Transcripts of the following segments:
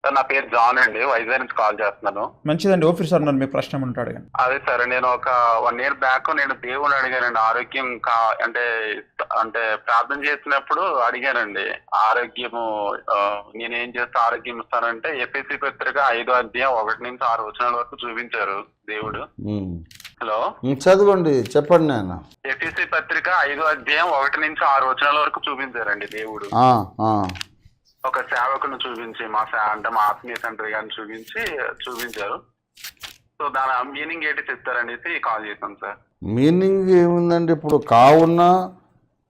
Sir నా పేరు John అండి, వైజాగ్ నుంచి కాల్ చేస్తున్నాను. మంచిదండి. ఓఫీస్ సార్ నన్ను మీ ప్రశ్న ఉంటాడు. అదే సార్, నేను ఒక 1 year బ్యాక్ నేను దేవుని అడిగానండి. ఆరోగ్యం అంటే అంటే ప్రార్థన చేసినప్పుడు అడిగానండి ఆరోగ్యము. నేనేం చేస్తే ఆరోగ్యం ఇస్తానంటే ఎఫెసీ పత్రిక 5వ అధ్యాయం 1 నుంచి 6 వచనాల వరకు చూపించారు దేవుడు. హలో, చదవండి, చెప్పండి నాయన. ఎఫెసీ పత్రిక 5వ అధ్యాయం 1 నుంచి 6 వచనాల వరకు చూపించారండి దేవుడు. ఒక సేవకును చూపించి మా ఆత్మీయ తండ్రి గారిని చూపించారు. సో దాని మీనింగ్ ఏంటి చెప్తారనేసి కాల్ చేశాం సార్. మీనింగ్ ఏముందండి? ఇప్పుడు కావున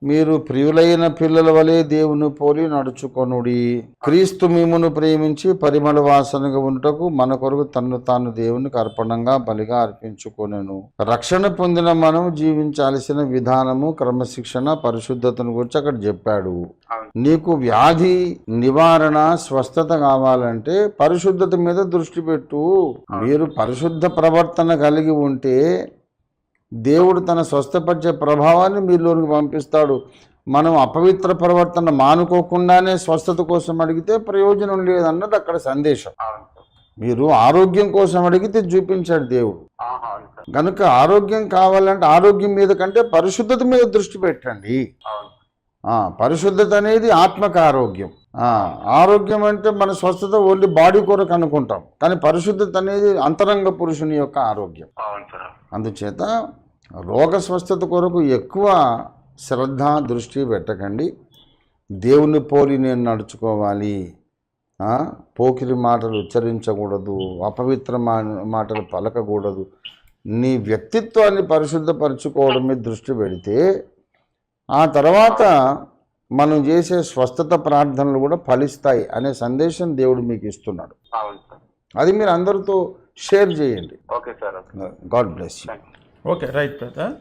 మీరు ప్రియులైన పిల్లల వలె దేవుని పోలి నడుచుకొనుడి. క్రీస్తు మిమ్మును ప్రేమించి పరిమళ వాసనగా ఉంటకు మన కొరకు తన్ను తాను దేవునికి అర్పణంగా బలిగా అర్పించుకొనెను. రక్షణ పొందిన మనం జీవించాల్సిన విధానము, క్రమశిక్షణ, పరిశుద్ధతను గురించి అక్కడ చెప్పాడు. నీకు వ్యాధి నివారణ, స్వస్థత కావాలంటే పరిశుద్ధత మీద దృష్టి పెట్టు. మీరు పరిశుద్ధ ప్రవర్తన కలిగి ఉంటే దేవుడు తన స్వస్థపరిచే ప్రభావాన్ని మీలోనికి పంపిస్తాడు. మనం అపవిత్ర ప్రవర్తన మానుకోకుండానే స్వస్థత కోసం అడిగితే ప్రయోజనం లేదన్నది అక్కడ సందేశం. మీరు ఆరోగ్యం కోసం అడిగితే చూపించాడు దేవుడు. కనుక ఆరోగ్యం కావాలంటే ఆరోగ్యం మీద కంటే పరిశుద్ధత మీద దృష్టి పెట్టండి. పరిశుద్ధత అనేది ఆత్మక ఆరోగ్యం. ఆరోగ్యం అంటే మన స్వస్థత ఓన్లీ బాడీ కొరకు అనుకుంటాం, కానీ పరిశుద్ధత అనేది అంతరంగ పురుషుని యొక్క ఆరోగ్యం. అందుచేత రోగ స్వస్థత కొరకు ఎక్కువ శ్రద్ధ దృష్టి పెట్టకండి. దేవుని పోలి నేను నడుచుకోవాలి, పోకిరి మాటలు ఉచ్చరించకూడదు, అపవిత్ర మాటలు పలకకూడదు. నీ వ్యక్తిత్వాన్ని పరిశుద్ధపరచుకోవడం మీద దృష్టి పెడితే ఆ తర్వాత మనం చేసే స్వస్థత ప్రార్థనలు కూడా ఫలిస్తాయి అనే సందేశం దేవుడు మీకు ఇస్తున్నాడు. అది మీరు అందరితో షేర్ చేయండి. Okay sir. God bless you. Okay, right brother.